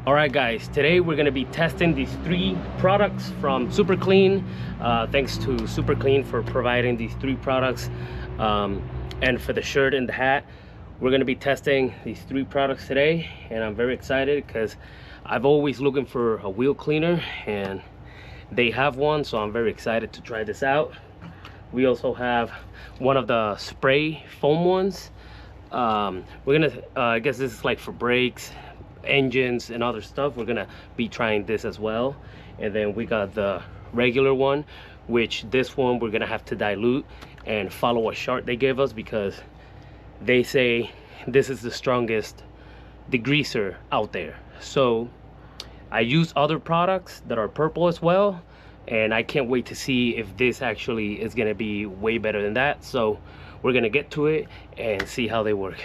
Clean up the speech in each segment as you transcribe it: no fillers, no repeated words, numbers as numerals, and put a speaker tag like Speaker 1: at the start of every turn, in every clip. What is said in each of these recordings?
Speaker 1: Alright guys, today we're going to be testing these 3 products from Super Clean. Thanks to Super Clean for providing these 3 products, and for the shirt and the hat. We're going to be testing these 3 products today, and I'm very excited because I've always looking for a wheel cleaner and they have one, so I'm very excited to try this out. We also have one of the spray foam ones. We're gonna I guess this is like for brakes, engines and other stuff. We're gonna be trying this as well. And then we got the regular one, which this one we're gonna have to dilute and follow a chart they gave us because they say this is the strongest degreaser out there. So I use other products that are purple as well, and I can't wait to see if this actually is gonna be way better than that. So we're gonna get to it and see how they work.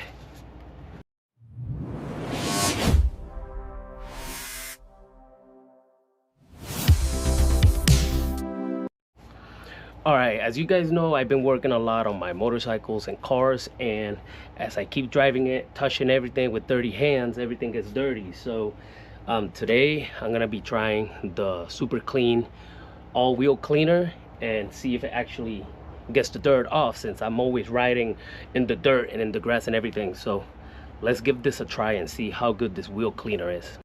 Speaker 1: Alright, as you guys know, I've been working a lot on my motorcycles and cars, and as I keep driving it, touching everything with dirty hands, everything gets dirty. So today I'm gonna be trying the Super Clean all-wheel cleaner and see if it actually gets the dirt off, since I'm always riding in the dirt and in the grass and everything. So let's give this a try and see how good this wheel cleaner is.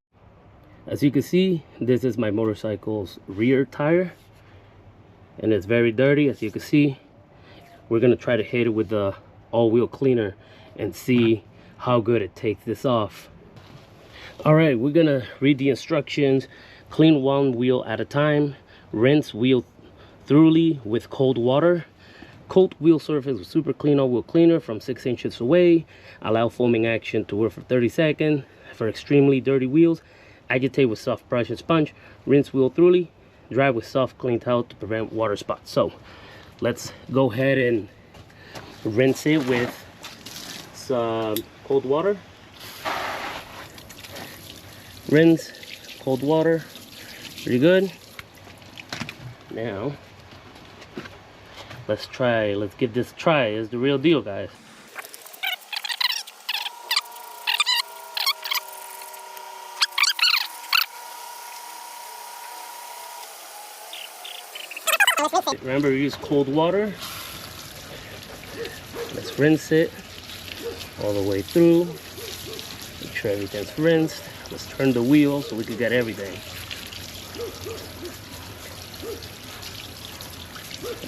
Speaker 1: As you can see, this is my motorcycle's rear tire, and it's very dirty. As you can see, we're gonna try to hit it with the all-wheel cleaner and see how good it takes this off. All right, we're gonna read the instructions. Clean one wheel at a time. Rinse wheel thoroughly with cold water. Coat wheel surface with Super Clean all-wheel cleaner from 6 inches away. Allow foaming action to work for 30 seconds. For extremely dirty wheels, agitate with soft brush and sponge. Rinse wheel thoroughly. Dry with soft clean towel to prevent water spots. So let's go ahead and rinse it with some cold water. Rinse, cold water, pretty good. Now let's give this a try. It's the real deal, guys. Remember, use cold water. Let's rinse it all the way through. Make sure everything's rinsed. Let's turn the wheel so we can get everything.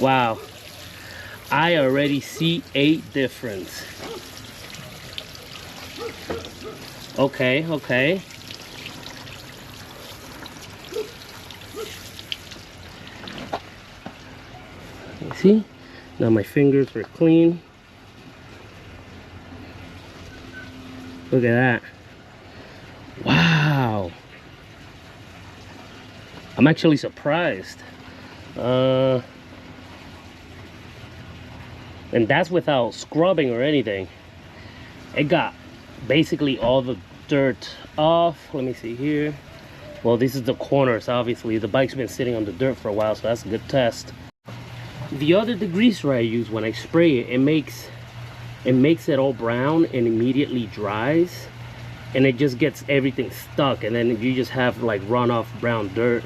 Speaker 1: Wow, I already see a difference. Okay. You see? Now my fingers are clean. Look at that. Wow. I'm actually surprised. And that's without scrubbing or anything. It got basically all the dirt off. Let me see here. Well, this is the corners. Obviously the bike's been sitting on the dirt for a while, so that's a good test. The other degreaser I use, when I spray it, it makes it all brown and immediately dries, and it just gets everything stuck, and then you just have like runoff brown dirt.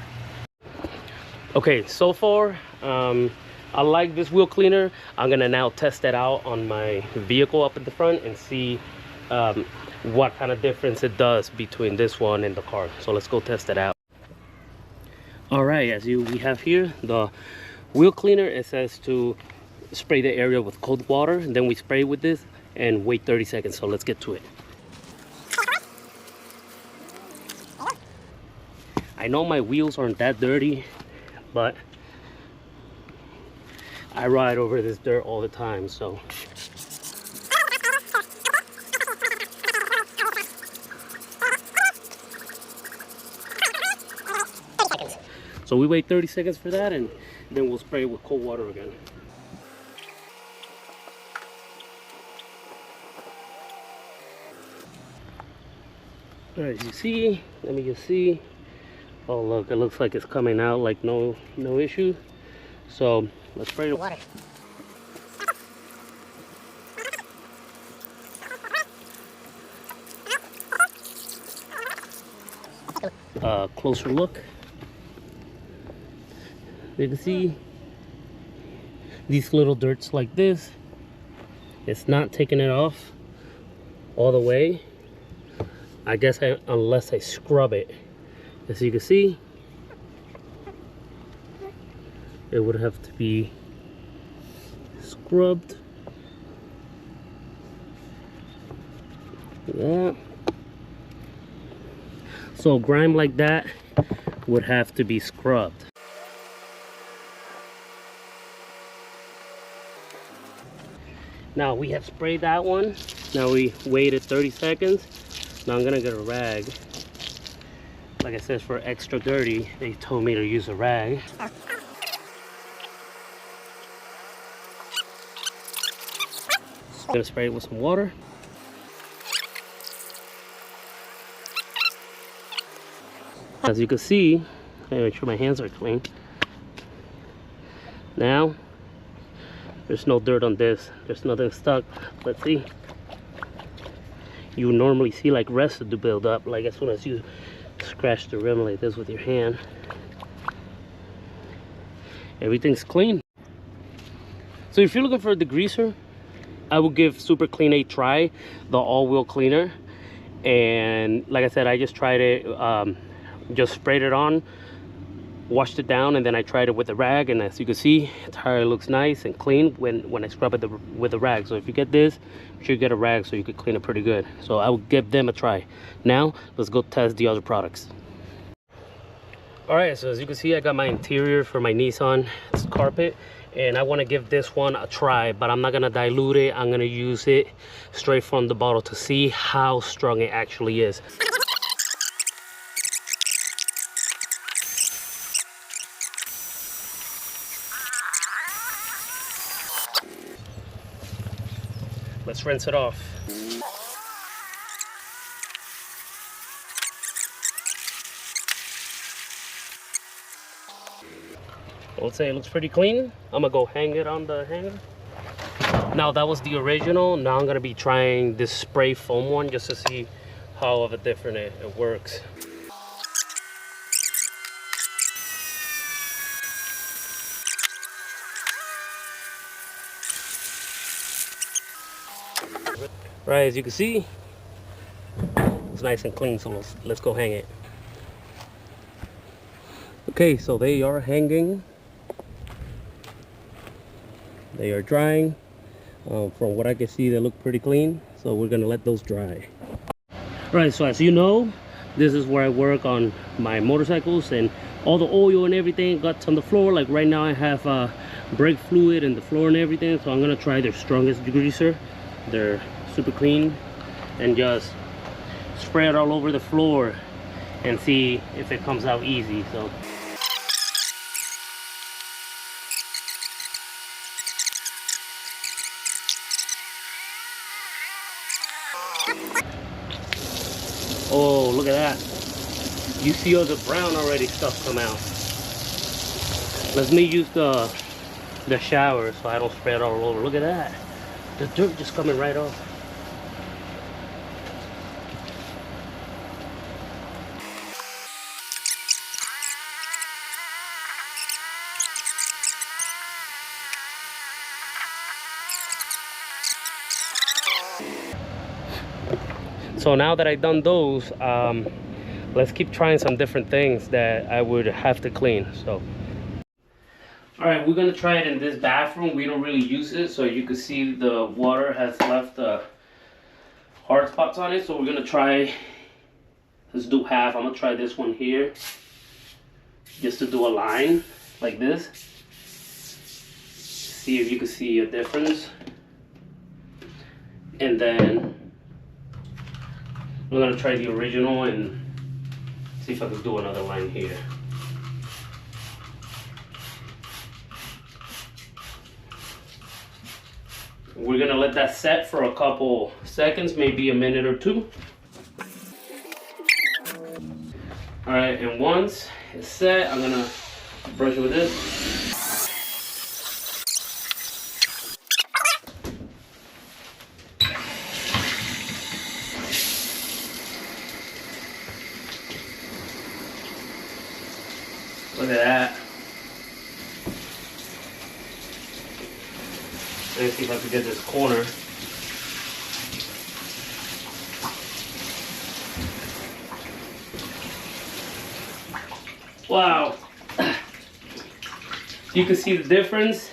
Speaker 1: Okay, so far I like this wheel cleaner. I'm gonna now test it out on my vehicle up at the front and see what kind of difference it does between this one and the car. So let's go test it out. All right, we have here the wheel cleaner. It says to spray the area with cold water, and then we spray with this and wait 30 seconds. So let's get to it. I know my wheels aren't that dirty, but I ride over this dirt all the time, so. So we wait 30 seconds for that, and then we'll spray it with cold water again. All right, you see, let me just see. Oh look, it looks like it's coming out like no issue. So let's spray the water. Closer look. You can see these little dirts like this. It's not taking it off all the way. I guess unless I scrub it. As you can see, it would have to be scrubbed. Yeah. So grime like that would have to be scrubbed. Now we have sprayed that one. Now we waited 30 seconds. Now I'm gonna get a rag. Like I said, for extra dirty, they told me to use a rag. I'm gonna spray it with some water. As you can see, I make sure my hands are clean. Now, there's no dirt on this. There's nothing stuck. Let's see. You normally see like residue build up, like as soon as you scratch the rim like this with your hand. Everything's clean. So if you're looking for a degreaser, I would give Super Clean a try, the all-wheel cleaner. And like I said, I just tried it, just sprayed it on, washed it down, and then I tried it with a rag, and as you can see, the tire looks nice and clean when I scrub it with a rag. So if you get this, you should get a rag so you can clean it pretty good. So I would give them a try. Now let's go test the other products. All right, so as you can see, I got my interior for my Nissan. It's carpet, and I want to give this one a try, but I'm not gonna dilute it. I'm gonna use it straight from the bottle to see how strong it actually is. Let's rinse it off. I would say it looks pretty clean. I'm gonna go hang it on the hanger. Now that was the original. Now I'm gonna be trying this spray foam one just to see how of a different it works. Right, as you can see, it's nice and clean, so let's go hang it. Okay, so they are hanging. They are drying. From what I can see, they look pretty clean, so we're gonna let those dry. Right, so as you know, this is where I work on my motorcycles, and all the oil and everything got on the floor. Like right now I have brake fluid in the floor and everything, so I'm gonna try their strongest degreaser. They're super clean, and just spray it all over the floor and see if it comes out easy. So oh, look at that. You see all the brown already stuff come out. Let me use the shower so I don't spray it all over. Look at that. The dirt just coming right off. So now that I've done those, let's keep trying some different things that I would have to clean. So all right, we're gonna try it in this bathroom. We don't really use it, so you can see the water has left hard spots on it. So we're gonna try, let's do half. I'm gonna try this one here, just to do a line like this. See if you can see a difference. And then we're gonna try the original and see if I can do another line here. We're gonna let that set for a couple seconds, maybe a minute or two. All right, and once it's set, I'm gonna brush it with this. Look at that. Let's see if I can get this corner. Wow. You can see the difference.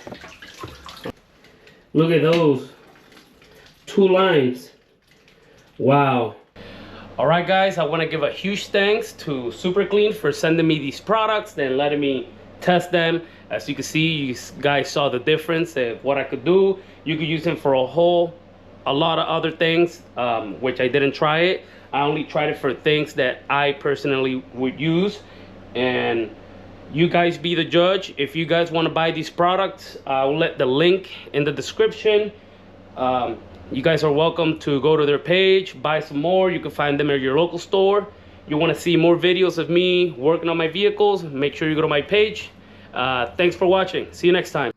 Speaker 1: Look at those. 2 lines. Wow. Alright guys, I want to give a huge thanks to Super Clean for sending me these products and letting me test them. As you can see, you guys saw the difference of what I could do. You could use them for a lot of other things, which I didn't try it. I only tried it for things that I personally would use. And you guys be the judge. If you guys want to buy these products, I'll let the link in the description. You guys are welcome to go to their page, buy some more. You can find them at your local store. You want to see more videos of me working on my vehicles, make sure you go to my page. Thanks for watching. See you next time.